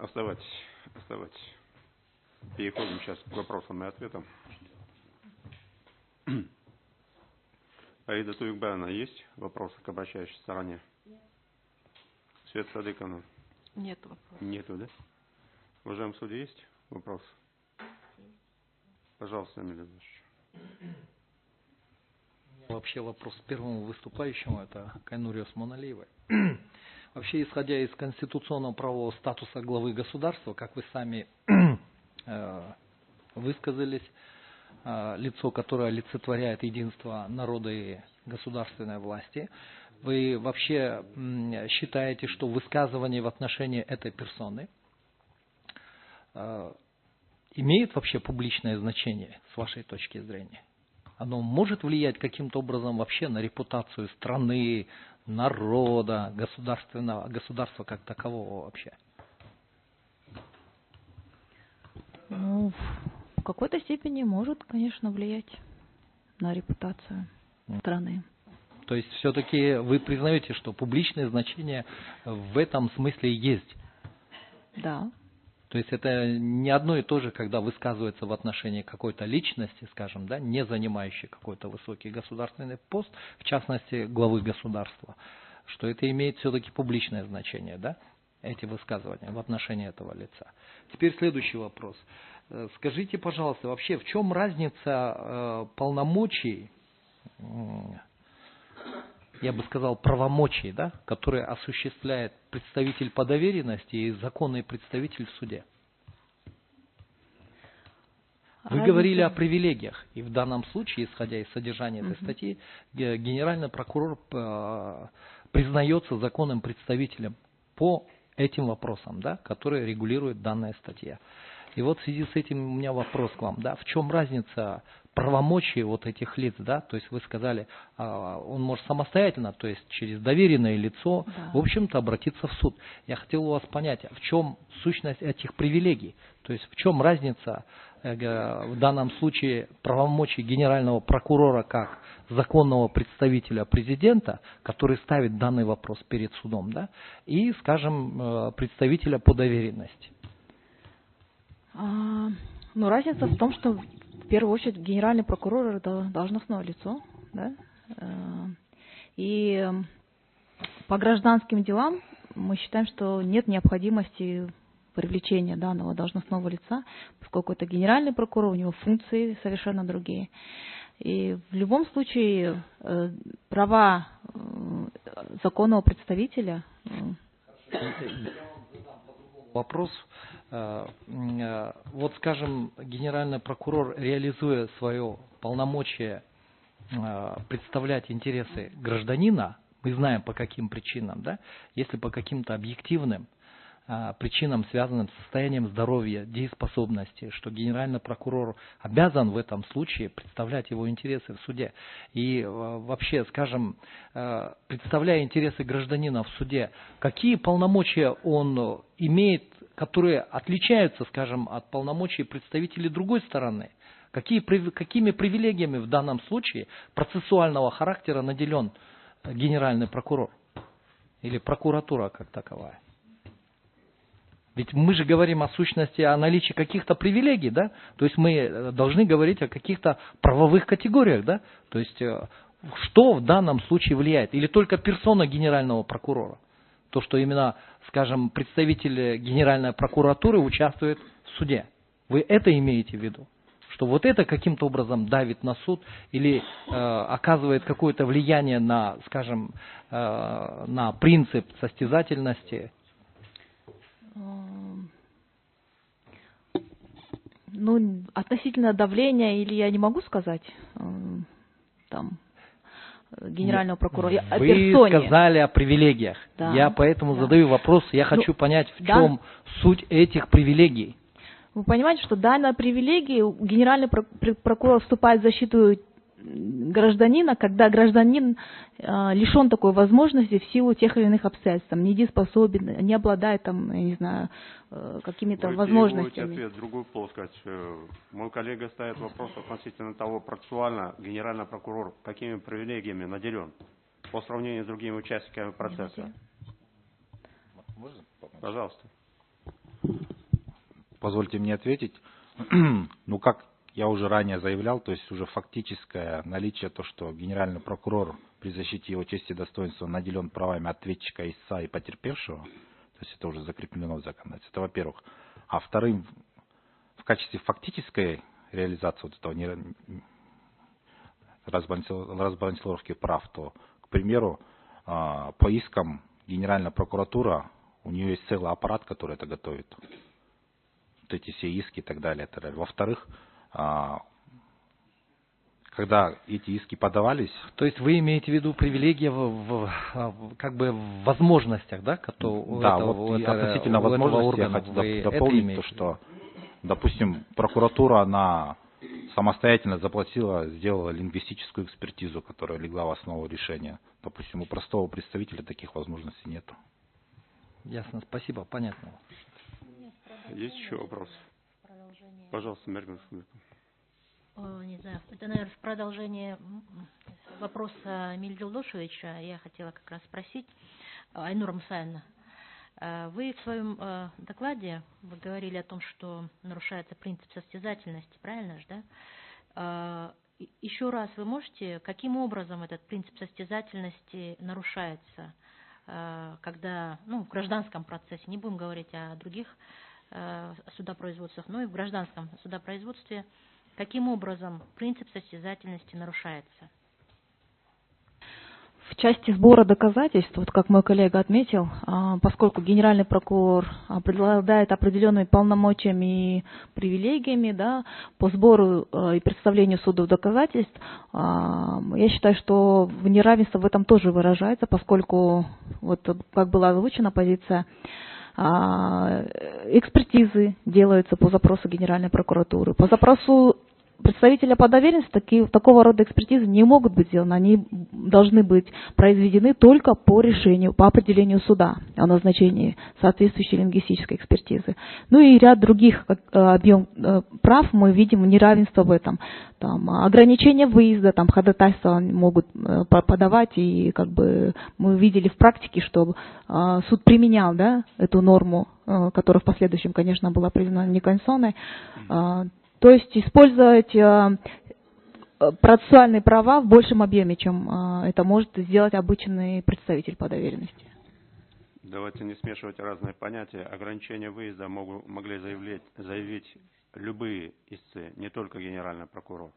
Оставайтесь, оставайтесь. Переходим сейчас к вопросам и ответам. Аида Туюкбаевна, есть вопросы к обращающей стороне? Света Садыковна? Нет вопросов. Нету, да? Уважаемый судья, есть вопрос? Пожалуйста, Эмиль Ильич. Вообще вопрос к первому выступающему, это к Айнуре Осмоналиевой. Вообще, исходя из конституционного правового статуса главы государства, как вы сами высказались, лицо, которое олицетворяет единство народа и государственной власти, вы вообще считаете, что высказывание в отношении этой персоны имеет вообще публичное значение с вашей точки зрения? Оно может влиять каким-то образом вообще на репутацию страны, народа, государства как такового вообще? Ну, в какой-то степени может, конечно, влиять на репутацию страны. То есть все-таки вы признаете, что публичное значение в этом смысле есть? Да. То есть это не одно и то же, когда высказывается в отношении какой-то личности, скажем, да, не занимающей какой-то высокий государственный пост, в частности главы государства, что это имеет все-таки публичное значение, да, эти высказывания в отношении этого лица. Теперь следующий вопрос. Скажите, пожалуйста, вообще в чем разница полномочий, я бы сказал, правомочий, да, которые осуществляет представитель по доверенности и законный представитель в суде? Вы говорили о привилегиях, и в данном случае, исходя из содержания этой статьи, генеральный прокурор признается законным представителем по этим вопросам, да, которые регулирует данная статья. И вот в связи с этим у меня вопрос к вам, да, в чем разница правомочий вот этих лиц, да, то есть вы сказали, он может самостоятельно, то есть через доверенное лицо, да, в общем-то обратиться в суд. Я хотел у вас понять, в чем сущность этих привилегий, то есть в чем разница в данном случае правомочий генерального прокурора как законного представителя президента, который ставит данный вопрос перед судом, да, и, скажем, представителя по доверенности. Ну, разница в том, что в первую очередь генеральный прокурор это должностное лицо, да? И по гражданским делам мы считаем, что нет необходимости привлечения данного должностного лица, поскольку это генеральный прокурор, у него функции совершенно другие. И в любом случае права законного представителя. Вопрос. Вот, скажем, генеральный прокурор, реализуя свое полномочие представлять интересы гражданина, мы знаем по каким причинам, да, если по каким-то объективным причинам, связанным с состоянием здоровья, дееспособности, что генеральный прокурор обязан в этом случае представлять его интересы в суде. И вообще, скажем, представляя интересы гражданина в суде, какие полномочия он имеет, которые отличаются, скажем, от полномочий представителей другой стороны? Какими привилегиями в данном случае процессуального характера наделен генеральный прокурор или прокуратура как таковая? Ведь мы же говорим о сущности, о наличии каких-то привилегий, да? То есть мы должны говорить о каких-то правовых категориях, да? То есть что в данном случае влияет? Или только персона генерального прокурора? То, что именно, скажем, представитель Генеральной прокуратуры участвует в суде. Вы это имеете в виду? Что вот это каким-то образом давит на суд или оказывает какое-то влияние на, скажем, на принцип состязательности? Ну, относительно давления, или я не могу сказать, там, генерального прокурора, о персоне. Вы сказали о привилегиях. Да, я поэтому задаю вопрос, я хочу понять, в чем суть этих привилегий. Вы понимаете, что данная привилегия, генеральный прокурор вступает в защиту гражданина, когда гражданин лишен такой возможности в силу тех или иных обстоятельств, недееспособен, не обладает там, я не знаю, какими-то возможностями. Ответ, другую плоскость. Мой коллега ставит вопрос относительно того, процессуально генеральный прокурор какими привилегиями наделен по сравнению с другими участниками процесса. Пожалуйста. Позвольте мне ответить. Ну, как я уже ранее заявлял, то есть уже фактическое наличие, то, что генеральный прокурор при защите его чести и достоинства наделен правами ответчика, истца и потерпевшего, то есть это уже закреплено в законодательстве, это во-первых. А вторым, в качестве фактической реализации вот этого разбалансировки прав, то, к примеру, по искам Генеральная прокуратура, у нее есть целый аппарат, который это готовит. Вот эти все иски и так далее. И так далее. Во-вторых, когда эти иски подавались... То есть вы имеете в виду привилегии как бы в возможностях, да? Да, вот относительно возможностей я хочу дополнить то, что, допустим, прокуратура, она самостоятельно заплатила, сделала лингвистическую экспертизу, которая легла в основу решения. Допустим, у простого представителя таких возможностей нет. Ясно, спасибо, понятно. Есть еще вопрос? Пожалуйста, Марина Александровна. Не знаю, это, наверное, в продолжение вопроса Эмиля Джулдошевича я хотела как раз спросить, Айнура Мусаевна, вы в своем докладе вы говорили о том, что нарушается принцип состязательности, правильно же, да? Еще раз вы можете, каким образом этот принцип состязательности нарушается, когда, в гражданском процессе, не будем говорить о других судопроизводствах, но и в гражданском судопроизводстве, каким образом принцип состязательности нарушается? В части сбора доказательств, вот как мой коллега отметил, поскольку генеральный прокурор обладает определенными полномочиями и привилегиями, да, по сбору и представлению суду доказательств, я считаю, что неравенство в этом тоже выражается, поскольку, вот как была озвучена позиция, экспертизы делаются по запросу Генеральной прокуратуры. По запросу представителя по доверенности такого рода экспертизы не могут быть сделаны. Они должны быть произведены только по решению, по определению суда о назначении соответствующей лингвистической экспертизы. Ну и ряд других объем прав мы видим неравенство в этом. Там, ограничение выезда, там, ходатайства могут подавать, и как бы мы видели в практике, что суд применял, да, эту норму, которая в последующем, конечно, была признана неконституционной. То есть использовать процессуальные права в большем объеме, чем это может сделать обычный представитель по доверенности. Давайте не смешивать разные понятия. Ограничение выезда могли заявить любые истцы, не только генеральный прокурор,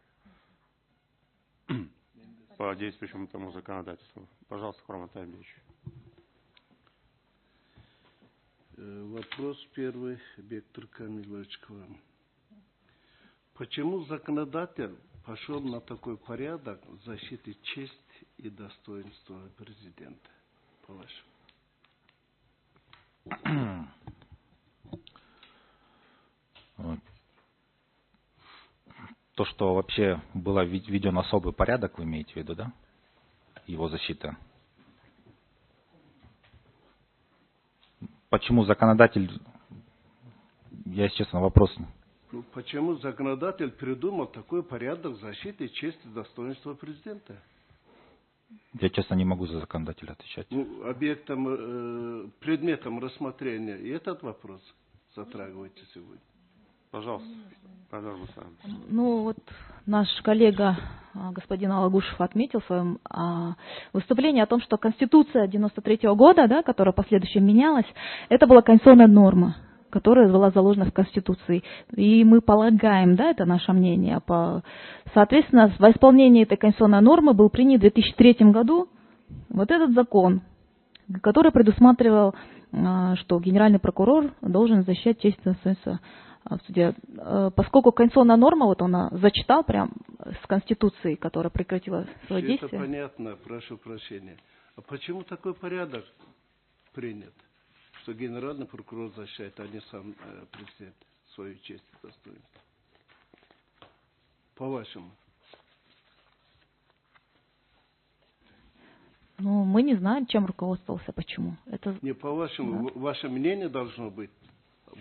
по действующему тому законодательству. Пожалуйста, Хурмат Айбеевич. Вопрос первый, Бектор Камилович, к вам. Почему законодатель пошел на такой порядок защиты чести и достоинства президента, по-вашему? То, что вообще был введен особый порядок, вы имеете в виду, да? Его защита. Почему законодатель, я, если честно, вопрос... Почему законодатель придумал такой порядок защиты чести и достоинства президента? Я, честно, не могу за законодателя отвечать. Объектом, предметом рассмотрения и этот вопрос затрагиваете сегодня. Пожалуйста, пожалуйста. Вот наш коллега господин Алагушев отметил в своем выступлении о том, что Конституция 93-го года, да, которая в последующем менялась, это была конституционная норма, которая была заложена в Конституции. И мы полагаем, да, это наше мнение, соответственно, во исполнении этой конституционной нормы был принят в 2003 году вот этот закон, который предусматривал, что генеральный прокурор должен защищать честь и достоинство в суде. Поскольку конституционная норма, вот она зачитал прям с Конституции, которая прекратила свое действие. Это понятно, прошу прощения. А почему такой порядок принят? Что генеральный прокурор защищает, а не сам президент, свою честь и достоинство. По-вашему? Мы не знаем, чем руководствовался, почему. Это... Не по-вашему, да. Ваше мнение должно быть.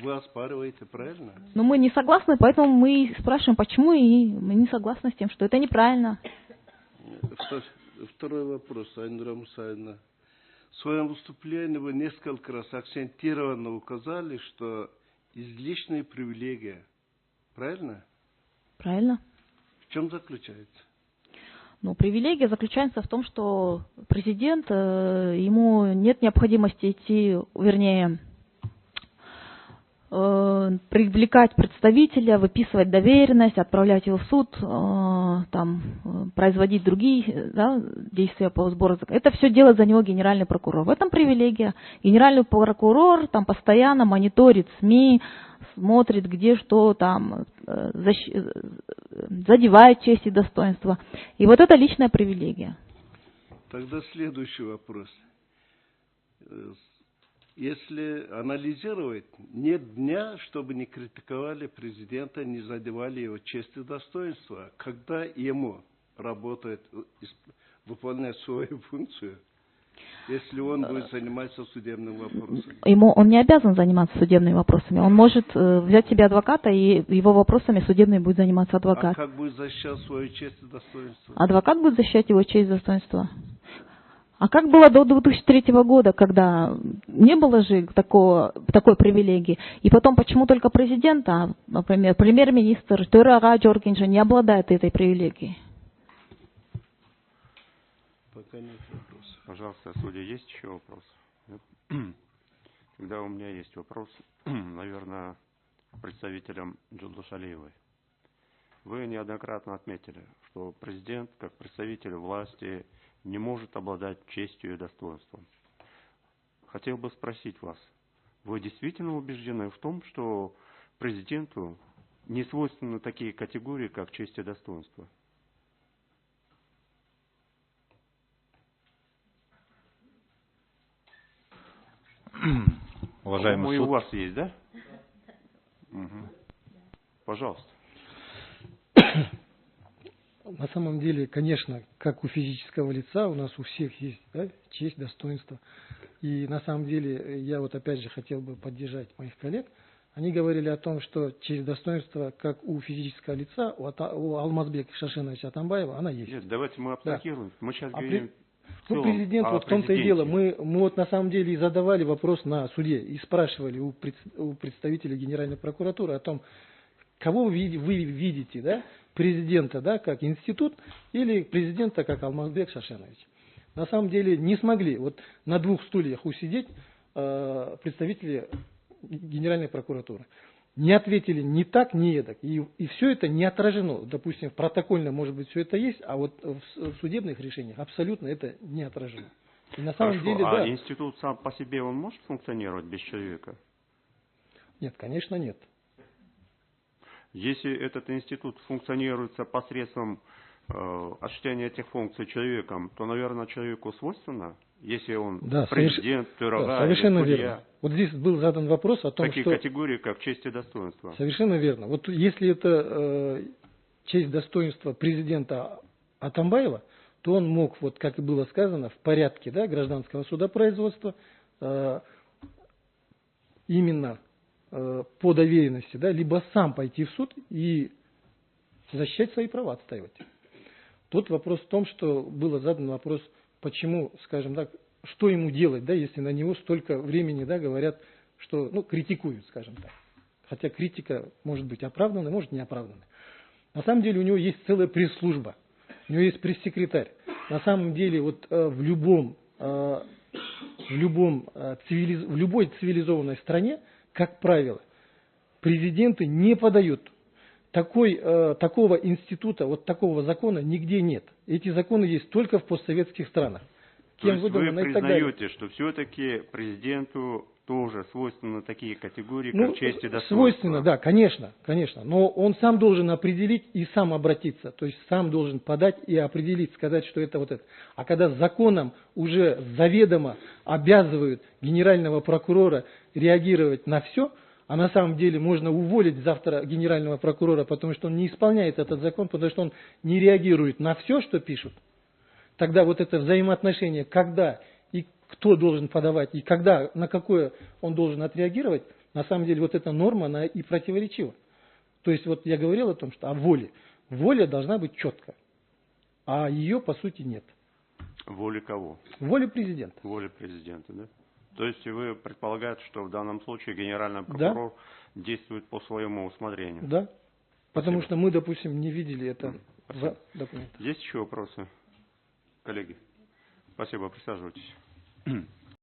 Вы оспариваете, правильно? Но мы не согласны, поэтому мы спрашиваем, почему, и мы не согласны с тем, что это неправильно. Второй вопрос, Айнура Мусаевна. В своем выступлении вы несколько раз акцентированно указали, что излишняя привилегия. Правильно? Правильно? В чем заключается? Ну, привилегия заключается в том, что президент, ему нет необходимости идти, вернее, привлекать представителя, выписывать доверенность, отправлять его в суд, там, производить другие, да, действия по сбору. Это все делает за него генеральный прокурор. В этом привилегия. Генеральный прокурор там постоянно мониторит СМИ, смотрит, где что там задевает честь и достоинство. И вот это личная привилегия. Тогда следующий вопрос. Если анализировать, нет дня, чтобы не критиковали президента, не задевали его честь и достоинство, когда ему работает, выполняет свою функцию, если он будет заниматься судебным вопросом. Он не обязан заниматься судебными вопросами. Он может взять себе адвоката, и его вопросами судебными будет заниматься адвокат. А как будет защищать свою честь и достоинство? Адвокат будет защищать его честь и достоинство. А как было до 2003 года, когда не было же такой привилегии? И потом, почему только президент, например, премьер-министр Төрага Джоргинджа не обладает этой привилегией? Пока нет вопросов. Пожалуйста, судья, есть еще вопрос? Тогда у меня есть вопрос, наверное, представителям Джулдушалиевой. Вы неоднократно отметили, что президент, как представитель власти, не может обладать честью и достоинством. Хотел бы спросить вас, вы действительно убеждены в том, что президенту не свойственны такие категории, как честь и достоинство? Уважаемый И суд, у вас есть, да? Угу. Пожалуйста. На самом деле, конечно, как у физического лица, у нас у всех есть, да, честь, достоинство. И на самом деле, я вот опять же хотел бы поддержать моих коллег. Они говорили о том, что честь, достоинство, как у физического лица, у Алмазбека Шашеновича Атамбаева, она есть. Нет, давайте мы абстрагируем. Да. Мы сейчас говорим... Президент, вот в том-то и дело, мы вот на самом деле и задавали вопрос на суде, и спрашивали у представителей Генеральной прокуратуры о том, кого вы видите, да, президента, да, как институт, или президента, как Алмазбек Шашенович. На самом деле не смогли вот на двух стульях усидеть представители Генеральной прокуратуры. Не ответили ни так, ни эдак. И все это не отражено. Допустим, в протокольно, может быть, все это есть, а вот в судебных решениях абсолютно это не отражено. И на самом Хорошо, деле, да. Институт сам по себе, он может функционировать без человека? Нет, конечно, нет. Если этот институт функционирует посредством осуществления этих функций человеком, то, наверное, человеку свойственно, если он президент, Төрага, совершенно судья. Верно. Вот здесь был задан вопрос о том, такие категории, как честь и достоинство. Совершенно верно. Вот если это честь, достоинство президента Атамбаева, то он мог, вот как и было сказано, в порядке, да, гражданского судопроизводства именно по доверенности, да, либо сам пойти в суд и защищать свои права, отстаивать. Тут вопрос в том, что было задан вопрос, почему, скажем так, что ему делать, да, если на него столько времени, да, говорят, что, ну, критикуют, скажем так. Хотя критика может быть оправданной, может не оправданной. На самом деле у него есть целая пресс-служба, у него есть пресс-секретарь. На самом деле вот в любой цивилизованной стране, как правило, президенты не подают. Такого института, вот такого закона нигде нет. Эти законы есть только в постсоветских странах. То есть вы признаете, что все-таки президенту тоже свойственны такие категории, как честь и достоинство? Свойственно, да, конечно. Но он сам должен определить и сам обратиться. То есть сам должен подать и определить, сказать, что это вот это. А когда законом уже заведомо обязывают генерального прокурора реагировать на все, а на самом деле можно уволить завтра генерального прокурора, потому что он не исполняет этот закон, потому что он не реагирует на все, что пишут, тогда вот это взаимоотношение, когда и кто должен подавать, и когда, на какое он должен отреагировать, на самом деле вот эта норма, она и противоречива. То есть вот я говорил о том, что о воле. Воля должна быть четкая, а ее по сути нет. Воля кого? Воля президента. Воля президента, да? То есть вы предполагаете, что в данном случае генеральный прокурор действует по своему усмотрению? Да. Потому Спасибо. что мы, допустим, не видели это Спасибо. в документах. Есть еще вопросы, коллеги? Спасибо, присаживайтесь.